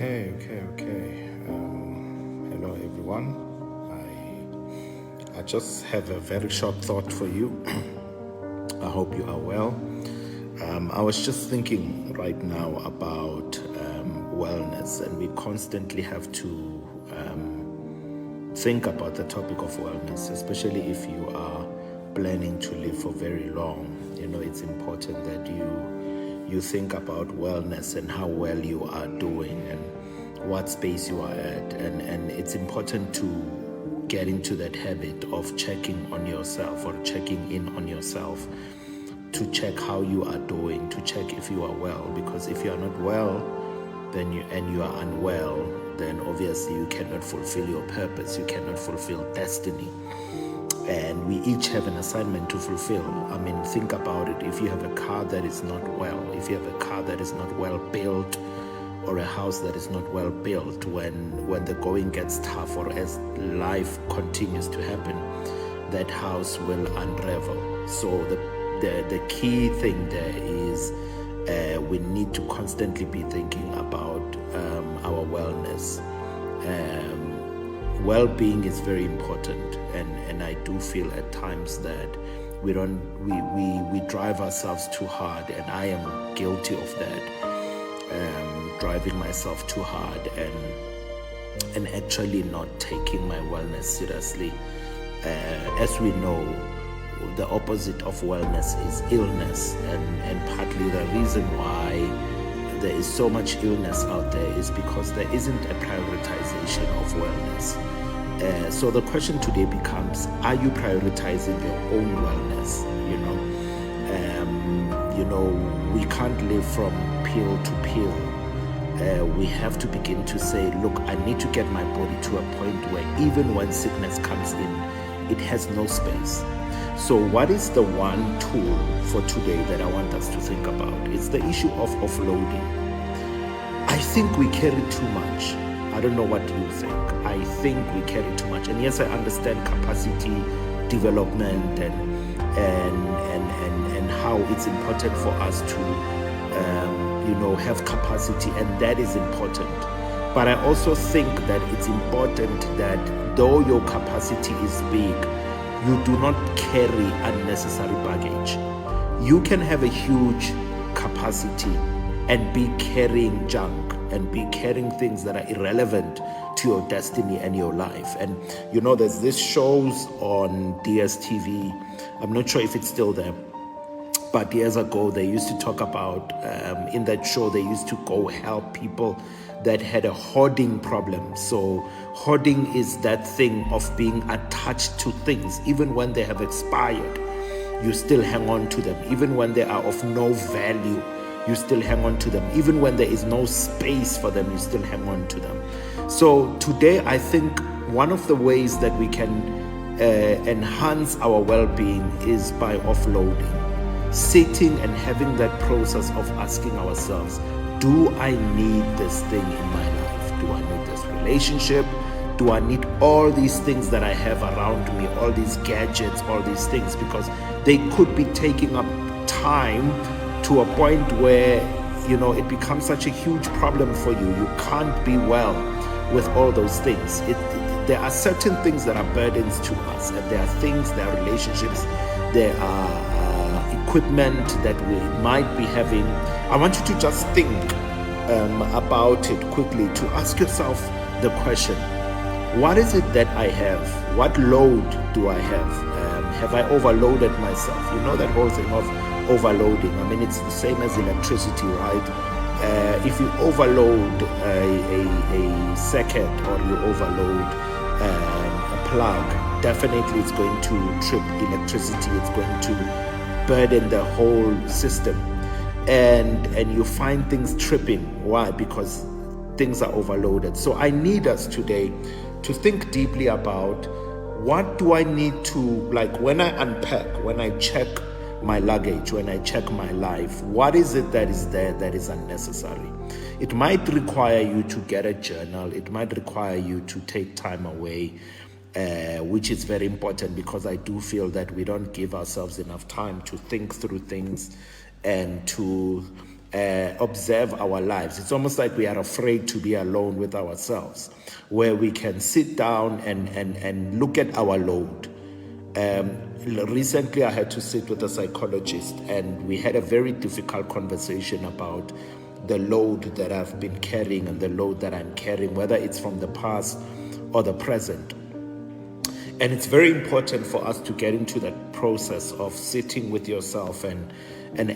Okay. Hello, everyone. I just have a very short thought for you. I hope you are well. I was just thinking right now about wellness, and we constantly have to think about the topic of wellness, especially if you are planning to live for very long. It's important that you think about wellness and how well you are doing and what space you are at, and it's important to get into that habit of checking on yourself or checking in on yourself, to check how you are doing, to check if you are well, because if you are not well, then you are unwell, then obviously you cannot fulfill your purpose, you cannot fulfill destiny. And we each have an assignment to fulfill. Think about it. If you have a car that is not well, if you have a car that is not well built, or a house that is not well built, when the going gets tough, or as life continues to happen, that house will unravel. So the key thing there is we need to constantly be thinking about our wellness. Well-being is very important, and I do feel at times that we drive ourselves too hard, and I am guilty of that, driving myself too hard and actually not taking my wellness seriously. As we know, the opposite of wellness is illness, and partly the reason why there is so much illness out there is because there isn't a prioritization of wellness. So the question today becomes, are you prioritizing your own wellness? We can't live from pill to pill. We have to begin to say, look, I need to get my body to a point where even when sickness comes in, it has no space. So what is the one tool for today that I want us to think about? It's the issue of offloading. I think we carry too much. I don't know what you think. I think we carry too much. And yes, I understand capacity development and how it's important for us to have capacity, and that is important. But I also think that it's important that though your capacity is big, you do not carry unnecessary baggage. You can have a huge capacity and be carrying junk and be carrying things that are irrelevant to your destiny and your life. And there's this shows on DSTV. I'm not sure if it's still there, but years ago they used to talk about, in that show they used to go help people that had a hoarding problem. So hoarding is that thing of being attached to things. Even when they have expired, you still hang on to them. Even when they are of no value, you still hang on to them. Even when there is no space for them, you still hang on to them. So today, I think one of the ways that we can enhance our well-being is by offloading. Sitting and having that process of asking ourselves, do I need this thing in my life? Do I need this relationship? Do I need all these things that I have around me, all these gadgets, all these things? Because they could be taking up time to a point where, it becomes such a huge problem for you. You can't be well with all those things. There are certain things that are burdens to us, and there are things, there are relationships, there are equipment that we might be having. I want you to just think about it quickly, to ask yourself the question, what is it that I have? What load do I have? Have I overloaded myself? That whole thing of overloading. it's the same as electricity, right? If you overload a circuit, or you overload a plug, definitely it's going to trip electricity. It's going to burden the whole system, and you find things tripping. Why? Because things are overloaded. So I need us today to think deeply about, what do I need to, like, when I unpack, when I check my luggage, when I check my life, what is it that is there that is unnecessary? It might require you to get a journal. It might require you to take time away, which is very important, because I do feel that we don't give ourselves enough time to think through things and to observe our lives. It's almost like we are afraid to be alone with ourselves, where we can sit down and look at our load. Recently, I had to sit with a psychologist, and we had a very difficult conversation about the load that I've been carrying and the load that I'm carrying, whether it's from the past or the present. And it's very important for us to get into that process of sitting with yourself and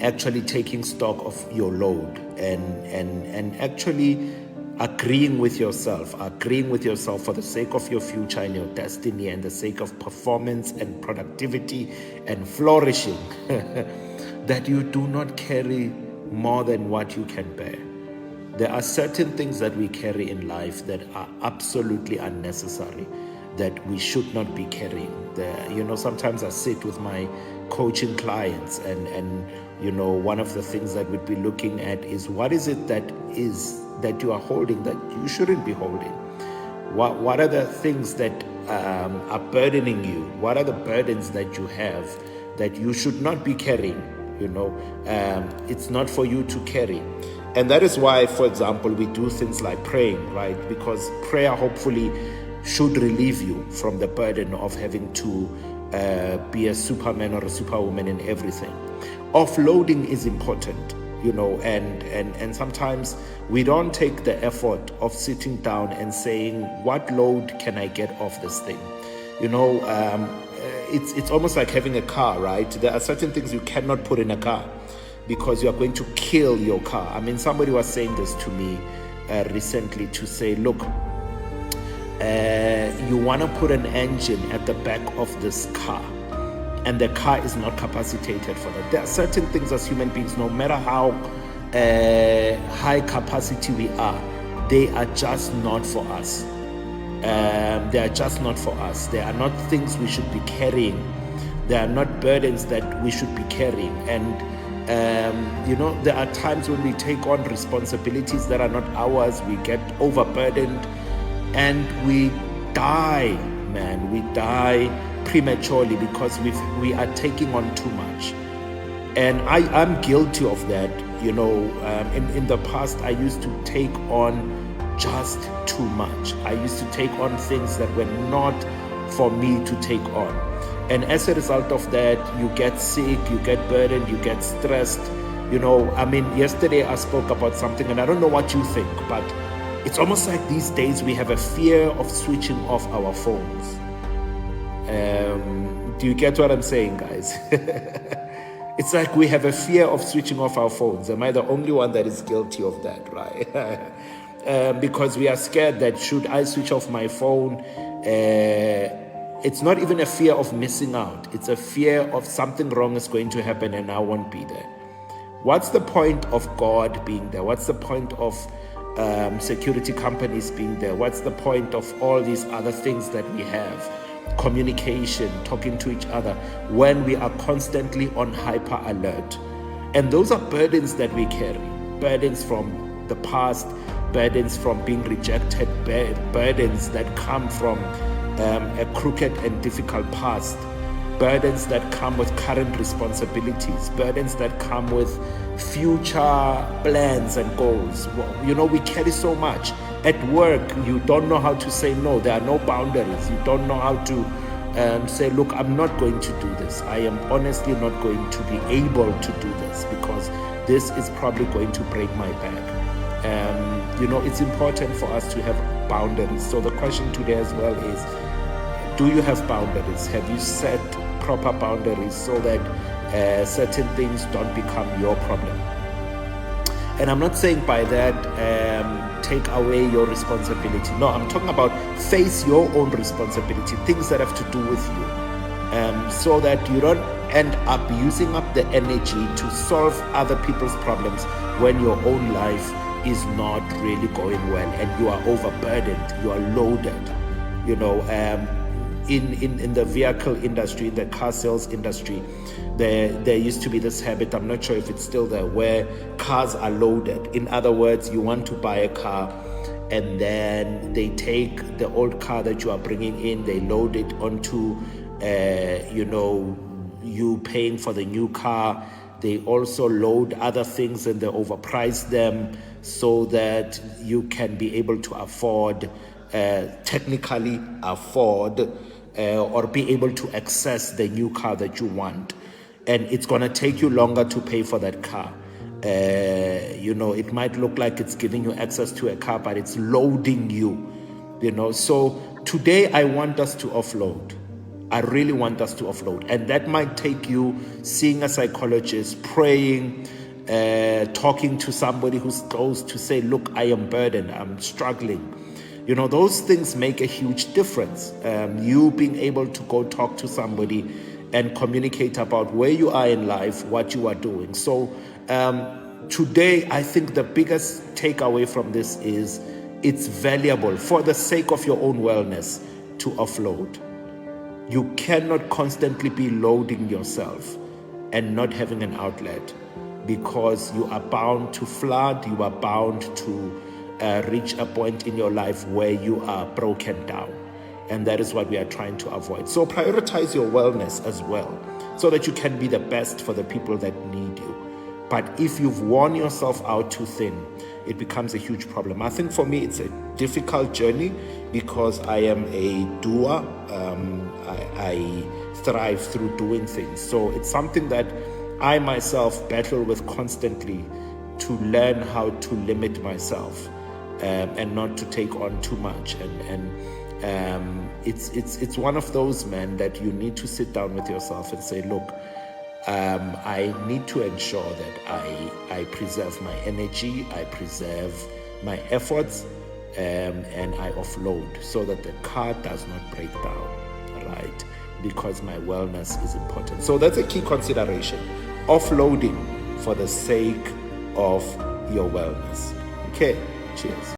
actually taking stock of your load and actually agreeing with yourself for the sake of your future and your destiny and the sake of performance and productivity and flourishing, that you do not carry more than what you can bear. There are certain things that we carry in life that are absolutely unnecessary, that we should not be carrying. Sometimes I sit with my coaching clients and one of the things that we'd be looking at is, what is it that you are holding that you shouldn't be holding? What are the things that are burdening you? What are the burdens that you have that you should not be carrying? It's not for you to carry. And that is why, for example, we do things like praying, right? Because prayer hopefully should relieve you from the burden of having to be a superman or a superwoman in everything. Offloading is important, and sometimes we don't take the effort of sitting down and saying, what load can I get off this thing? It's almost like having a car, right? There are certain things you cannot put in a car because you are going to kill your car. I mean, somebody was saying this to me recently, to say, look, you want to put an engine at the back of this car, and the car is not capacitated for that. There are certain things as human beings, no matter how high capacity we are, they are just not for us. They are just not for us. They are not things we should be carrying. They are not burdens that we should be carrying. And there are times when we take on responsibilities that are not ours. We get overburdened and we die, man. We die prematurely because we are taking on too much. And I'm guilty of that. In the past, I used to take on just too much. I used to take on things that were not for me to take on. And as a result of that, you get sick, you get burdened, you get stressed. Yesterday I spoke about something, and I don't know what you think, but it's almost like these days we have a fear of switching off our phones. Do you get what I'm saying, guys? It's like we have a fear of switching off our phones. Am I the only one that is guilty of that, right? Because we are scared that should I switch off my phone, it's not even a fear of missing out. It's a fear of something wrong is going to happen and I won't be there. What's the point of God being there? What's the point of security companies being there? What's the point of all these other things that we have? Communication, talking to each other, when we are constantly on hyper alert. And those are burdens that we carry. Burdens from the past, burdens from being rejected, burdens that come from a crooked and difficult past, burdens that come with current responsibilities, burdens that come with future plans and goals. We carry so much. At work, you don't know how to say no. There are no boundaries. You don't know how to say, look, I'm not going to do this. I am honestly not going to be able to do this because this is probably going to break my back. It's important for us to have boundaries. So the question today as well is, do you have boundaries? Have you set proper boundaries so that certain things don't become your problem? And I'm not saying by that take away your responsibility. No, I'm talking about face your own responsibility, things that have to do with you, so that you don't end up using up the energy to solve other people's problems when your own life is not really going well and you are overburdened, you are loaded. In the vehicle industry, in the car sales industry, there used to be this habit, I'm not sure if it's still there, where cars are loaded. In other words, you want to buy a car and then they take the old car that you are bringing in, they load it onto you paying for the new car. They also load other things and they overprice them so that you can be able to afford, technically afford, or be able to access the new car that you want. And it's going to take you longer to pay for that car. It might look like it's giving you access to a car, but it's loading you. So today I want us to offload. I really want us to offload. And that might take you seeing a psychologist, praying, talking to somebody who's close to say, look, I am burdened, I'm struggling. Those things make a huge difference. You being able to go talk to somebody and communicate about where you are in life, what you are doing. So today, I think the biggest takeaway from this is it's valuable for the sake of your own wellness to offload. You cannot constantly be loading yourself and not having an outlet, because you are bound to flood, you are bound to reach a point in your life where you are broken down. And that is what we are trying to avoid. So prioritize your wellness as well, so that you can be the best for the people that need you. But if you've worn yourself out too thin, it becomes a huge problem. I think for me, it's a difficult journey because I am a doer. I thrive through doing things. So it's something that I myself battle with constantly, to learn how to limit myself and not to take on too much. It's one of those, man, that you need to sit down with yourself and say, look, I need to ensure that I preserve my energy, I preserve my efforts, and I offload so that the car does not break down, right? Because my wellness is important. So that's a key consideration. Offloading for the sake of your wellness. Okay, cheers.